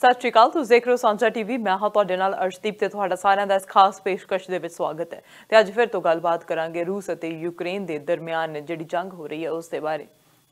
सत श्री अकाल, तुसीं देख रहे हो सांझा टीवी। मैं हाँ तुहाडे नाल अर्शदीप ते तुहाडा सारिआं दा इस खास पेशकश दे विच स्वागत है। ते अज फिर तो गलबात करांगे रूस अते यूक्रेन दे दरमियान जिहड़ी जंग हो रही है उस दे बारे।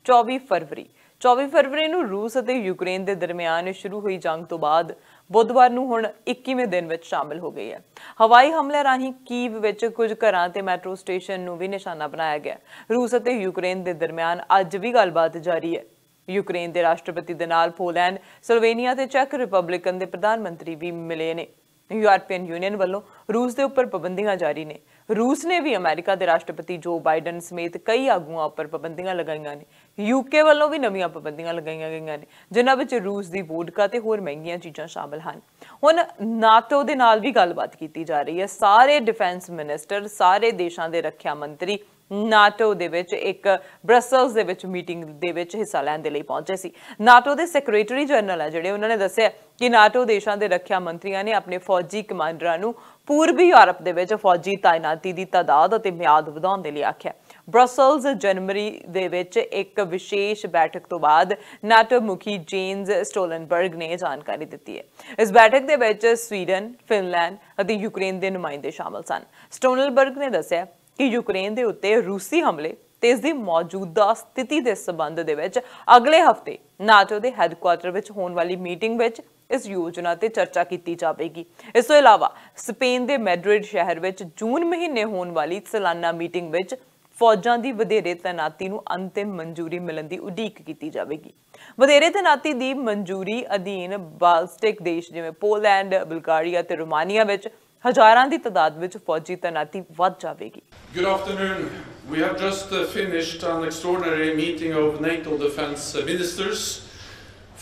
24 फरवरी नूं रूस अते यूक्रेन दे दरमियान शुरू हुई जंग तो बाद बुधवार नूं हुण 21वें दिन विच शामिल हो गई है। हवाई हमले राहीं कीव विच कुछ घरां ते मैट्रो स्टेशन नूं भी निशाना बनाया गया। रूस अते यूक्रेन दे दरमियान अज भी गलबात जारी है। यूक्रेन के राष्ट्रपति दे नाल पोलैंड, स्लोवेनिया ते चैक रिपब्लिकन के प्रधानमंत्री भी मिले ने। यूरोपियन यूनियन वालों रूस के उपर पाबंदियां जारी ने। रूस ने भी अमेरिका के राष्ट्रपति जो बाइडन समेत कई आगुआं उपर पाबंदियां लगाईआं ने। यूके वालों भी नवीं पाबंदियां लगाईआं गईआं ने, जिन्हां विच रूस की वोडका ते होर महंगियां चीज़ां शामिल हैं। हुण नाटो दे नाल भी गलबात की जा रही है। सारे डिफेंस मिनिस्टर, सारे देशों के रक्षा मंत्री नाटो दे विच एक ब्रसल्स दे विच मीटिंग दे विच हिस्सा लैण दे लई पहुंचे सी। नाटो दे सैक्रटरी जनरल है जिहड़े उन्होंने दस्सिआ कि नाटो देशां दे रक्षा मंत्रियों ने अपने फौजी कमांडरां नूं पूर्वी यूरोप दे विच फौजी तैनाती दी तादाद अते म्याद वधाउण दे लई आखिआ। ब्रसल्स जनवरी दे विच एक विशेष बैठक तो बाद नाटो मुखी जेन्स स्टोलनबर्ग ने जानकारी दी है। इस बैठक दे विच स्वीडन, फिनलैंड अते यूक्रेन के नुमाइंदे शामिल सन। स्टोलनबर्ग ने दस्सिआ कि यूक्रेन के उत्ते रूसी हमले ते इसदी मौजूदा स्थिति के संबंध दे विच अगले हफ्ते नाटो के हैडकुआटर विच होने वाली मीटिंग विच इस योजना ते चर्चा की जाएगी। इस तो इलावा स्पेन के मैड्रिड शहर विच जून महीने होने वाली सालाना मीटिंग विच फौजां की वधेरे तैनाती नूं अंतिम मंजूरी मिलण की उड़ीक की जाएगी। वधेरे तैनाती की मंजूरी अधीन बाल्टिक देश जिवें पोलैंड, बुल्गारिया ते रोमानिया विच हजारां दी तादाद विच फौजी तैनाती वध जाएगी। Good afternoon. We have just finished an extraordinary meeting of NATO defense ministers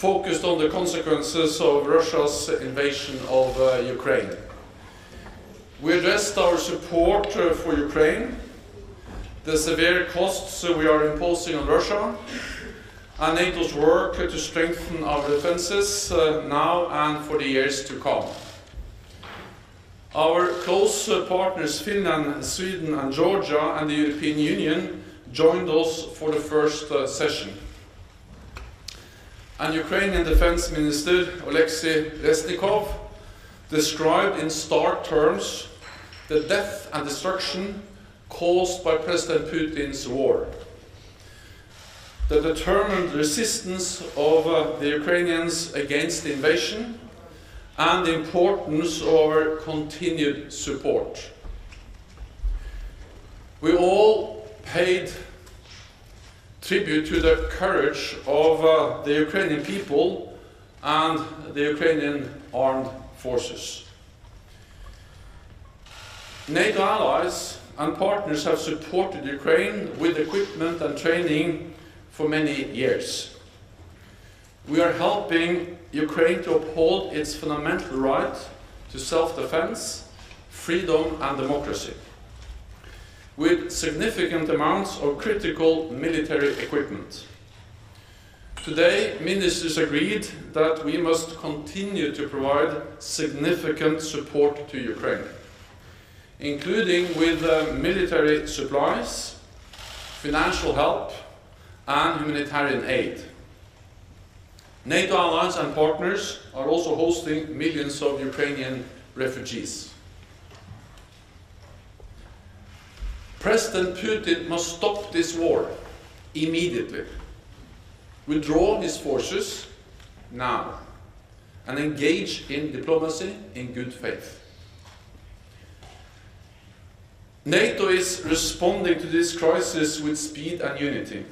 focused on the consequences of Russia's invasion of Ukraine. We addressed our support for Ukraine, the severe costs we are imposing on Russia, and NATO's work to strengthen our defenses now and for the years to come. Our close partners Finland, Sweden and Georgia and the European Union joined us for the first session. And Ukrainian Defense Minister Oleksiy Reznikov described in stark terms the death and destruction caused by President Putin's war. The determined resistance of the Ukrainians against the invasion and the importance of our continued support. We all paid tribute to the courage of the Ukrainian people and the Ukrainian armed forces. NATO allies and partners have supported Ukraine with equipment and training for many years. We are helping Ukraine to uphold its fundamental right to self-defense, freedom and democracy, with significant amounts of critical military equipment. Today, ministers agreed that we must continue to provide significant support to Ukraine, including with military supplies, financial help and humanitarian aid. NATO allies and partners are also hosting millions of Ukrainian refugees. President Putin must stop this war immediately, withdraw his forces now, and engage in diplomacy in good faith. NATO is responding to this crisis with speed and unity,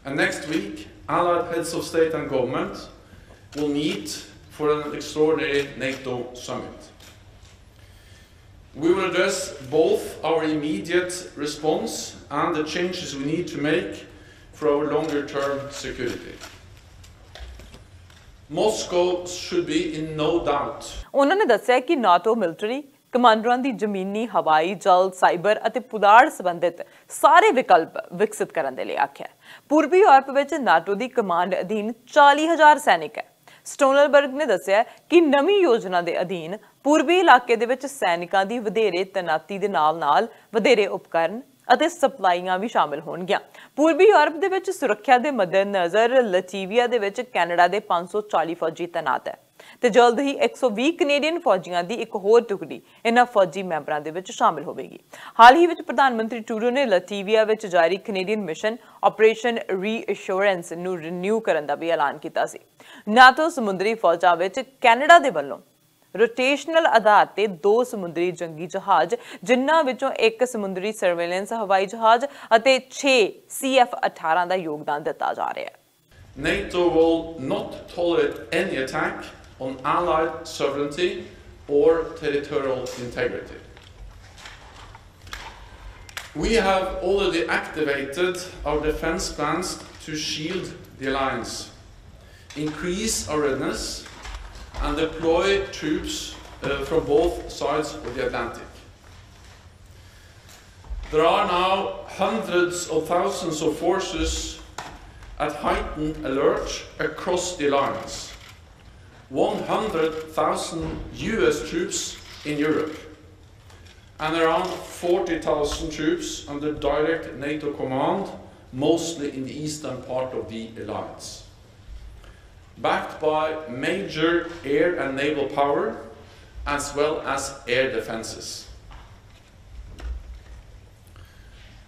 and next week Allied heads of state and government will meet for an extraordinary NATO summit. We will address both our immediate response and the changes we need to make for our longer-term security. Moscow should be in no doubt. उन्होंने दस्सिआ कि NATO military कमांडरां दी जमीनी, हवाई, जल, cyber अते पुलाड़ संबंधित सारे विकल्प विकसित करने दे लई आखिआ। पूर्वी यूरोप विच नाटो दी कमांड अधीन 40,000 सैनिक है। स्टोलनबर्ग ने दस्सिआ कि नवीं योजना दे अधीन पूर्वी इलाके दे विच सैनिकां दी वधेरे तैनाती दे नाल-नाल वधेरे उपकरण अते सप्लाईयां भी शामिल होणगीਆਂ। पूर्वी यूरोप दे विच सुरक्षा दे मद्देनज़र लतीविया दे विच कैनेडा दे 540 फौजी तैनात है। ਤੇ ਜਲਦ ਹੀ 120 ਕੈਨੇਡੀਅਨ ਫੌਜੀਆਂ ਦੀ ਇੱਕ ਹੋਰ ਟੁਕੜੀ ਇਹਨਾਂ ਫੌਜੀ ਮੈਂਬਰਾਂ ਦੇ ਵਿੱਚ ਸ਼ਾਮਿਲ ਹੋਵੇਗੀ। ਹਾਲ ਹੀ ਵਿੱਚ ਪ੍ਰਧਾਨ ਮੰਤਰੀ ਟਰੂਡੋ ਨੇ ਲਤਵੀਆ ਵਿੱਚ ਜਾਰੀ ਕੈਨੇਡੀਅਨ ਮਿਸ਼ਨ ਆਪਰੇਸ਼ਨ ਰੀਅਸ਼ੋਰੈਂਸ ਨੂੰ ਰੀਨਿਊ ਕਰਨ ਦਾ ਵੀ ਐਲਾਨ ਕੀਤਾ ਸੀ। ਨਾਟੋ ਸਮੁੰਦਰੀ ਫੌਜਾਂ ਵਿੱਚ ਕੈਨੇਡਾ ਦੇ ਵੱਲੋਂ रोटेशनल आधार ते 2 समुद्री जंगी जहाज, जिन्हां विचों 1 समुद्री सर्वेलेंस हवाई जहाज अते 6 CF-18 दा योगदान दिता जा रहा है। NATO will not tolerate any attack on allied sovereignty or territorial integrity. We have already activated our defense plans to shield the alliance, increase our readiness, and deploy troops from both sides of the Atlantic. There are now hundreds of thousands of forces at heightened alert across the alliance. 100,000 US troops in Europe, and around 40,000 troops under direct NATO command, mostly in the eastern part of the alliance, backed by major air and naval power, as well as air defenses.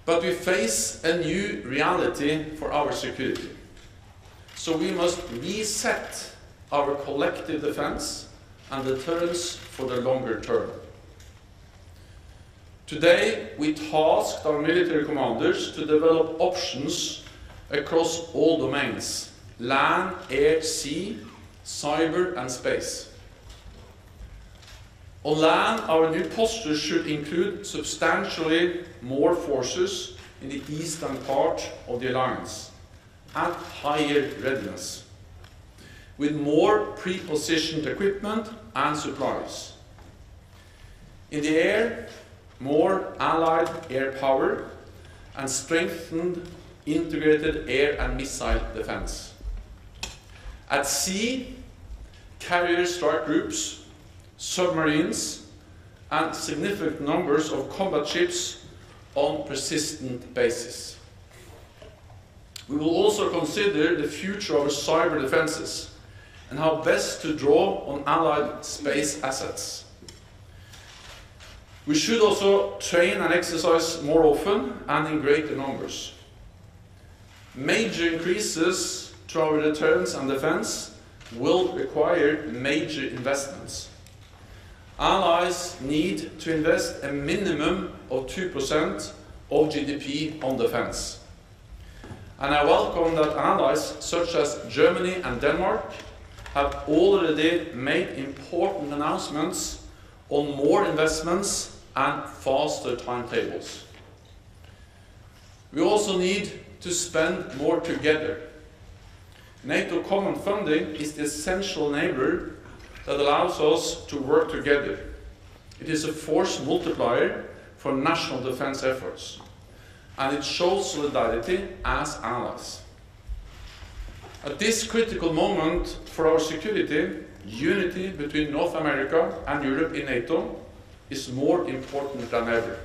But we face a new reality for our security. So we must reset our collective defense and deterrence for the longer term. Today, we tasked our military commanders to develop options across all domains: land, air, sea, cyber, and space. On land, our new posture should include substantially more forces in the eastern part of the alliance, at higher readiness, with more pre-positioned equipment and supplies. In the air, more allied air power and strengthened integrated air and missile defense. At sea, carrier strike groups, submarines, and significant numbers of combat ships on persistent basis. We will also consider the future of our cyber defenses and how best to draw on allied space assets. We should also train and exercise more often and in greater numbers. Major increases to our deterrence and defense will require major investments. Allies need to invest a minimum of 2% of GDP on defense. And I welcome that allies such as Germany and Denmark have already made important announcements on more investments and faster timetables. We also need to spend more together. NATO common funding is the essential enabler that allows us to work together. It is a force multiplier for national defense efforts, and it shows solidarity as allies. At this critical moment for our security, unity between North America and Europe in NATO is more important than ever.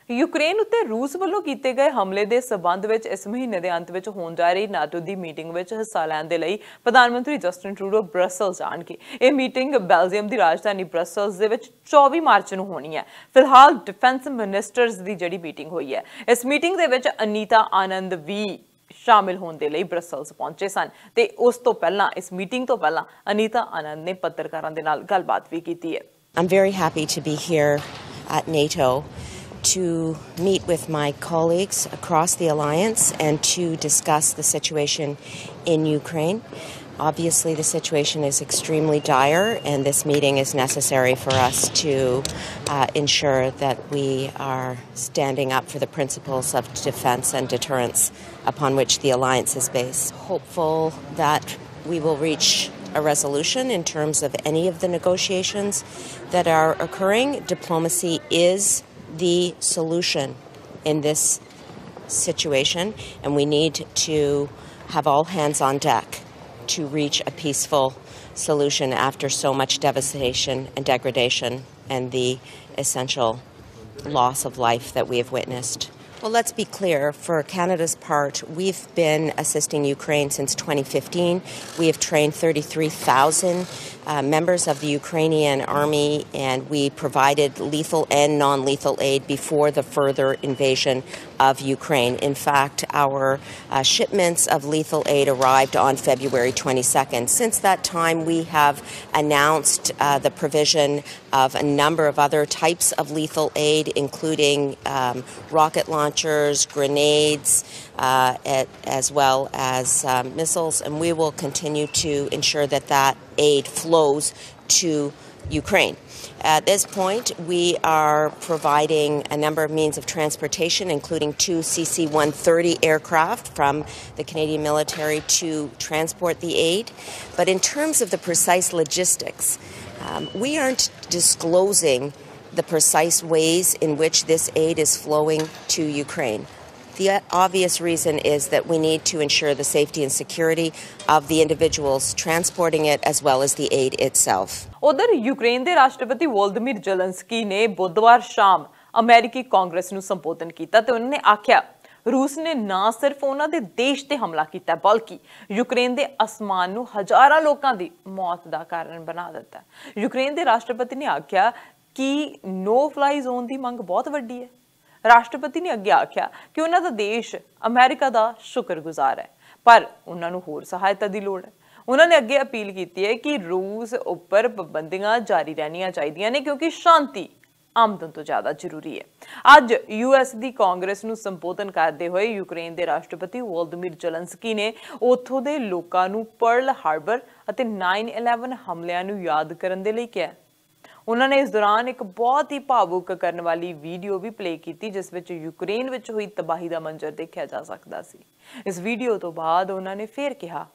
Ukraine उत्ते रूस ਵੱਲੋਂ ਕੀਤੇ ਗਏ ਹਮਲੇ ਦੇ ਸਬੰਧ ਵਿੱਚ ਇਸ ਮਹੀਨੇ ਦੇ ਅੰਤ ਵਿੱਚ ਹੋਣ ਜਾ ਰਹੀ ਨਾਟੋ ਦੀ ਮੀਟਿੰਗ ਵਿੱਚ ਹਿੱਸਾ ਲੈਣ ਦੇ ਲਈ ਪ੍ਰਧਾਨ ਮੰਤਰੀ ਜਸਟਿਨ ਟਰੂਡੋ ਬ੍ਰਸਲਸ ਜਾਣਗੇ। ਇਹ ਮੀਟਿੰਗ ਬੈਲਜੀਅਮ ਦੀ ਰਾਜਧਾਨੀ ਬ੍ਰਸਲਸ ਦੇ ਵਿੱਚ 24 ਮਾਰਚ ਨੂੰ ਹੋਣੀ ਹੈ। ਫਿਲਹਾਲ ਡਿਫੈਂਸ ਮਿਨਿਸਟਰਸ ਦੀ ਜਿਹੜੀ ਮੀਟਿੰਗ ਹੋਈ ਹੈ, ਇਸ ਮੀਟਿੰਗ ਦੇ ਵਿੱਚ ਅਨੀਤਾ ਆਨੰਦ ਵੀ शामिल होने के लिए ब्रसल्स पहुंचे सन ते उस तो पहला इस मीटिंग तो पहला अनीता आनंद ने पत्रकारों के नाल गलबात भी की है। I'm very happy to be here at NATO to meet with my colleagues across the alliance and to discuss the situation in Ukraine. Obviously, the situation is extremely dire, and this meeting is necessary for us to ensure that we are standing up for the principles of defense and deterrence upon which the alliance is based. Hopeful that we will reach a resolution in terms of any of the negotiations that are occurring. Diplomacy is the solution in this situation, and we need to have all hands on deck to reach a peaceful solution after so much devastation and degradation and the essential loss of life that we have witnessed. Well, let's be clear, for Canada's part, we've been assisting Ukraine since 2015. We have trained 33,000 members of the Ukrainian army, and we provided lethal and non-lethal aid before the further invasion of Ukraine. In fact, our shipments of lethal aid arrived on February 22nd. Since that time, we have announced the provision of a number of other types of lethal aid, including rocket launchers, grenades, as well as missiles, and we will continue to ensure that that aid flows to Ukraine. At this point, we are providing a number of means of transportation, including 2 CC-130 aircraft from the Canadian military to transport the aid. But in terms of the precise logistics, we aren't disclosing the precise ways in which this aid is flowing to Ukraine. The obvious reason is that we need to ensure the safety and security of the individuals transporting it as well as the aid itself. उधर Ukraine के राष्ट्रपति Volodymyr Zelensky ने बुधवार शाम अमेरिकी कांग्रेस ਨੂੰ ਸੰਬੋਧਨ ਕੀਤਾ ਤੇ ਉਹਨਾਂ ਨੇ ਆਖਿਆ रूस ने ना सिर्फ उन्होंने देश ते हमला किया बल्कि यूक्रेन के आसमान ਨੂੰ हजारां लोगों की मौत का कारण बना दिता। यूक्रेन के राष्ट्रपति ने आख्या कि नो फ्लाई जोन की मंग बहुत वड्डी है। राष्ट्रपति ने अगे आख्या कि उन्हों का देश अमेरिका का शुक्रगुजार है, पर उन्होंने होर सहायता की लोड़ है। उन्होंने अगे अपील की है कि रूस उपर पाबंदियां जारी रहनियां चाहिए ने, क्योंकि शांति आमदन तो ज्यादा जरूरी है। अज यूएस की कांग्रेस ਨੂੰ संबोधन करते हुए यूक्रेन के राष्ट्रपति वोलोदिमीर जेलेंस्की ने उत्थों के लोगों ਨੂੰ पर्ल हार्बर और 9/11 हमलियां ਨੂੰ याद करने के लिए कहा। उन्होंने इस दौरान एक बहुत ही भावुक करने वाली वीडियो भी प्ले की, जिस विच यूक्रेन विच हुई तबाही का मंजर देखा जा सकता सी। इस वीडियो तो बाद उन्होंने फिर कहा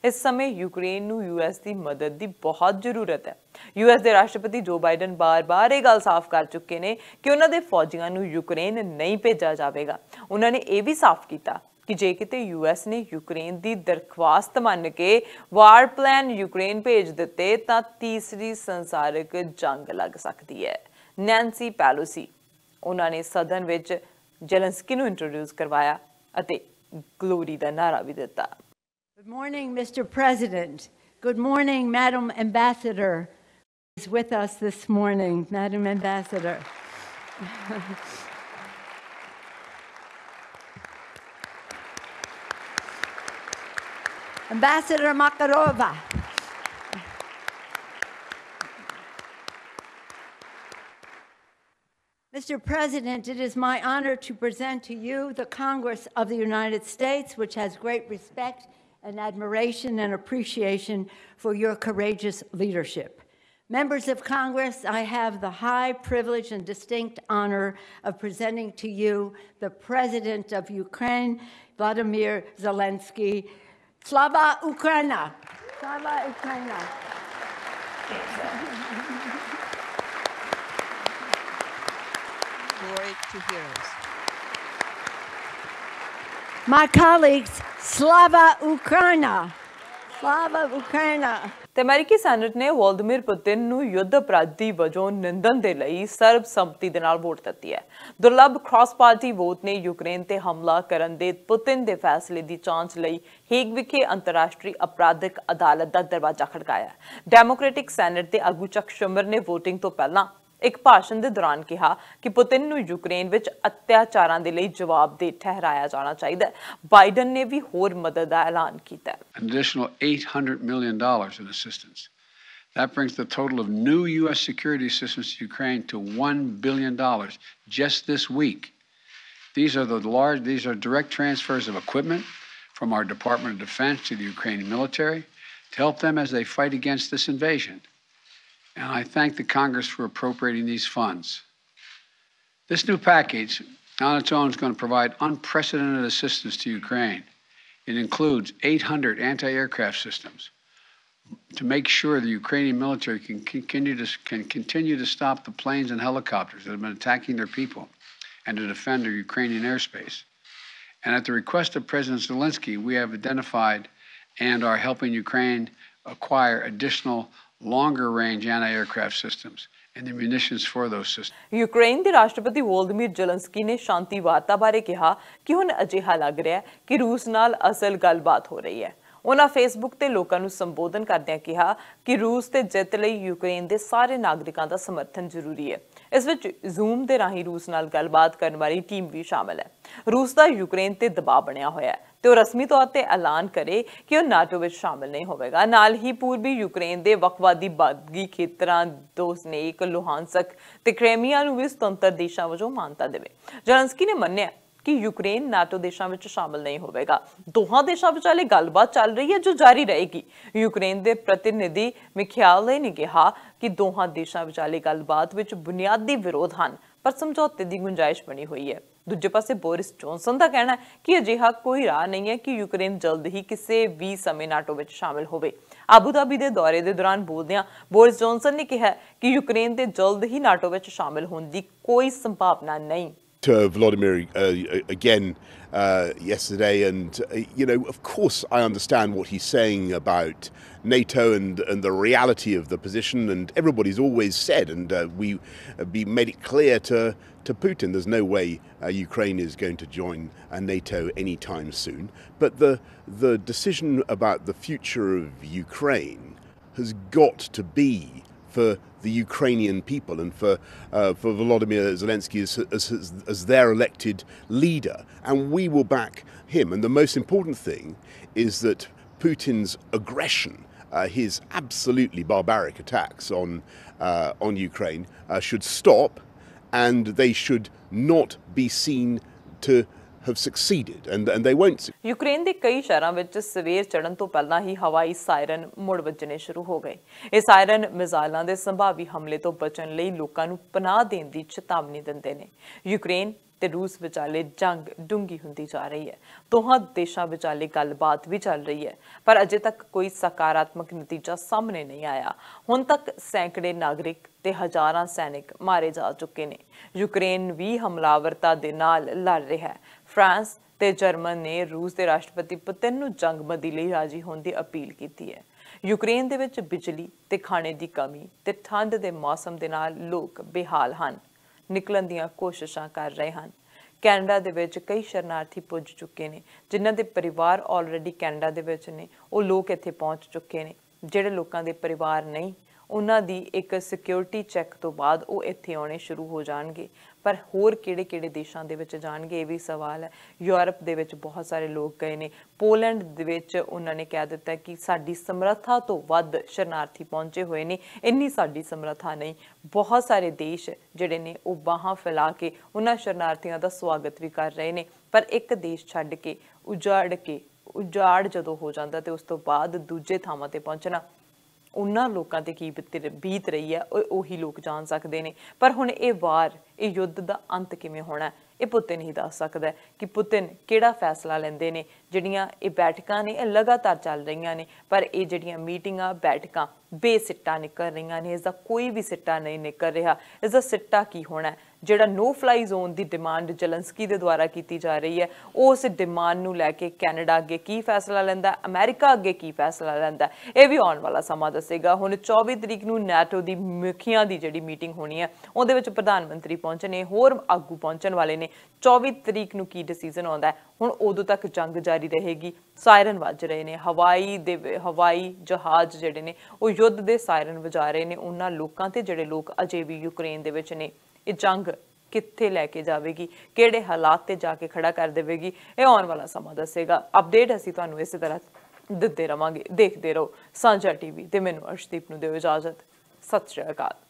इस समय यूक्रेन ਨੂੰ यूएस की मदद की बहुत जरूरत है। यूएस के राष्ट्रपति जो बाइडन बार-बार ये गल साफ कर चुके हैं कि उन्होंने फौजियों ਨੂੰ यूक्रेन नहीं भेजा जाएगा। उन्होंने ये भी साफ किया कि जे किते यूएस ने यूक्रेन की दरख्वास्त मान के वार प्लान यूक्रेन भेज दिते तां तीसरी संसारिक जंग लग सकती है। नैंसी पेलोसी उन्होंने सदन विच जेलेंस्की ਨੂੰ इंट्रोड्यूस करवाया अते ग्लोरी का नारा भी दिता। Good morning, Mr. President. Good morning, Madam Ambassador, who is with us this morning. Madam Ambassador. Ambassador Makarova. Mr. President, it is my honor to present to you the Congress of the United States, which has great respect and admiration and appreciation for your courageous leadership. Members of Congress, I have the high privilege and distinct honor of presenting to you the President of Ukraine, Vladimir Zelensky. Slava Ukraina! Slava Ukraina! Glory to heroes. My colleagues, Slava Ukraina! Slava Ukraina! ਤੇ ਅਮਰੀਕੀ senate ਨੇ ਵੋਲੋਦੀਮੀਰ Putin ਨੂੰ ਯੁੱਧ ਅਪਰਾਧੀ ਵਜੋਂ ਨਿੰਦਣ ਦੇ ਲਈ ਸਰਬਸੰਮਤੀ ਦੇ ਨਾਲ ਵੋਟ ਦਿੱਤੀ ਹੈ। ਦੁਰਲੱਭ ਕ੍ਰਾਸ ਪਾਰਟੀ ਵੋਟ ਨੇ ਯੂਕਰੇਨ ਤੇ ਹਮਲਾ ਕਰਨ ਦੇ ਪੁਤਿਨ ਦੇ ਫੈਸਲੇ ਦੀ ਜਾਂਚ ਲਈ ਹੇਗ ਵਿਖੇ ਅੰਤਰਰਾਸ਼ਟਰੀ ਅਪਰਾਧਿਕ ਅਦਾਲਤ ਦਾ ਦਰਵਾਜ਼ਾ ਖੜਕਾਇਆ। ਡੈਮੋਕ੍ਰੈਟਿਕ ਸੈਨੇਟ ਦੇ ਆਗੂ ਚੱਕ ਸ਼ਮਰ ਨੇ ਵੋਟਿੰਗ ਤੋਂ ਪਹਿਲਾਂ एक भाषण के दौरान कहा कि पुतिन ਨੂੰ यूक्रेन ਵਿੱਚ अत्याचारां ਦੇ ਲਈ जवाबदेह ठहराया जाना चाहिए। बाइडन ने भी होर मदद का ऐलान किया। An additional $800 million in assistance. That brings the total of new U.S. security assistance to Ukraine to $1 billion just this week. These are direct transfers of equipment from our Department of Defense to the Ukrainian military to help them as they fight against this invasion. And I thank the Congress for appropriating these funds. This new package on its own is going to provide unprecedented assistance to Ukraine. It includes 800 anti-aircraft systems to make sure the Ukrainian military can continue to stop the planes and helicopters that have been attacking their people and to defend their Ukrainian airspace. And at the request of President Zelensky, we have identified and are helping Ukraine acquire additional longer range anti-aircraft systems and the munitions for those systems. Ukraine के राष्ट्रपति Volodymyr Zelensky ने शांति वार्ता बारे कहा कि हुण अजिहा लग रहा है कि रूस नाल असल गलबात हो रही है। उन्हां फेसबुक ते लोकां नूं संबोधन करदिआं कहा कि रूस ते जिੱਤ ਲਈ यूक्रेन दे सारे नागरिकां दा समर्थन जरूरी है। इस विच जूम दे राहीं रूस नाल गलबात करन वाली टीम भी शामिल है। रूस दा यूक्रेन ते दबाव बनिया होया है ते रस्मी तौर पर ऐलान करे कि वह नाटो में शामिल नहीं होगा। नाल ही पूर्वी यूक्रेन के वक्फवादी बागी खेतरां दोस्नेक लुहानस्क ते क्रेमिया नूं भी सुतंत्र देशां वजों मानता देवे। ज़ेलेंस्की ने मन्निया कि यूक्रेन नाटो देशों में शामिल नहीं होगा। दोहां देशों विचाले गलबात चल रही है जो जारी रहेगी। यूक्रेन के प्रतिनिधि मिखाइल ने कहा कि दोहां देशों विचाले गलबात विच बुनियादी विरोध हैं पर समझौते की गुंजाइश बनी हुई है। दूजे पासे बोरिस जॉनसन का कहना है कि अजिहा कोई राह नहीं है कि यूक्रेन जल्द ही किसी भी समय नाटो में शामिल होवे। आबूधाबी के दौरे के दौरान बोलदियां बोरिस जॉनसन ने कहा कि यूक्रेन के जल्द ही नाटो में शामिल होने की कोई संभावना नहीं। To Vladimir again yesterday, and of course I understand what he's saying about NATO and the reality of the position, and everybody's always said, and we made it clear to Putin, there's no way Ukraine is going to join NATO anytime soon. But the decision about the future of Ukraine has got to be for the Ukrainian people and for Volodymyr Zelensky as their elected leader, and we will back him. And the most important thing is that Putin's aggression, his absolutely barbaric attacks on Ukraine, should stop, and they should not be seen to have succeeded, and they won't. Ukraine के कई शहरों में सवेर चढ़न तो पहला ही हवाई siren मुड़ वजने शुरू हो गए। ये सायरन मिसाइलों के संभावी हमले तो बचने लई लोकां नूं पनाह देण दी चेतावनी दिंदे ने। यूक्रेन ते रूस विचाले जंग डूंगी हुंदी जा रही है। दोहां देशां विचाले गलबात भी चल रही है पर अजे तक कोई सकारात्मक नतीजा सामने नहीं आया। हुण तक सैकड़े नागरिक ते हज़ारां सैनिक मारे जा चुके ने। यूक्रेन भी हमलावरता दे नाल लड़ रहा है। फ्रांस ते जर्मन ने रूस के राष्ट्रपति पुतिन नूं जंगबंदी लई राजी होने की अपील की है। यूक्रेन दे विच बिजली ते खाने की कमी ते ठंड के मौसम के नाल लोग बेहाल हन, निकलण दीआं कोशिशां कर रहे हैं। कैनेडा दे विच कई शरणार्थी पुज चुके ने जिन्हां दे परिवार ऑलरेडी कैनेडा दे विच ने। वो लोग इत्थे पहुंच चुके ने। जिहड़े लोकां दे परिवार नहीं उन्हां दी एक सिक्योरिटी चैक तो बाद वो इत्थे आने शुरू हो जाणगे। पर होर किहड़े देशां दे विच जाणगे, ये भी सवाल है। यूरोप दे विच बहुत सारे लोग गए ने। पोलैंड दे विच उन्हां ने कह दिता कि साडी समर्था तो वध शरणार्थी पहुंचे हुए ने, इन्नी साडी समर्था नहीं। बहुत सारे देश जिहड़े ने वो बाहां फैला के उन्हां शरणार्थियों का स्वागत भी कर रहे ने। पर एक देश छड्ड के उजाड़ जदों हो जांदा ते उस तो बाद दूजे थावां ते पहुंचना उन्हां लोकां ते की बीत रही है उही लोग जान सकते हैं। पर हुण ये वार, ये युद्ध का अंत किवें होना है, ये पुतिन ही दस सकदा है कि पुतिन किहड़ा फैसला लैंदे ने। जिहड़ियां ये बैठकां ने लगातार चल रही ने पर ये जिहड़ियां मीटिंगां बैठकां बेसिट्टा निकल रही ने, इसका कोई भी सिट्टा नहीं निकल रहा। इसका सिट्टा की होना है? जिहड़ा नो फ्लाई जोन की डिमांड जेलेंस्की दे द्वारा की जा रही है, उस डिमांड नूं लैके कैनेडा अगे की फैसला लैंदा, अमेरिका अगे की फैसला लैंदा, ये भी आने वाला समा दसेगा। हुण 24 तरीक नूं नैटो की मुखियां की जिहड़ी मीटिंग होनी है उहदे विच प्रधानमंत्री पहुंचने, होर आगू पहुंचण वाले ने। 24 तरीक नूं की डिसीजन आउंदा है। हुण उदों तक जंग जारी रहेगी। सायरन वज रहे ने, हवाई जहाज जिहड़े ने वो युद्ध दे सायरन वजा रहे ने। उन्हां लोकां ते जिहड़े लोग अजे भी यूक्रेन दे विच ने, ये जंग कित्थे लैके जावेगी, किहड़े हालात ते जाके खड़ा कर देवेगी, ये आने वाला समा दसेगा। अपडेट असीं तुहानूं इस तरह दिंदे रहांगे। देखते रहो साझा टीवी ते मैनूं अर्शदीप नूं दिओ इजाजत। सत श्री अकाल।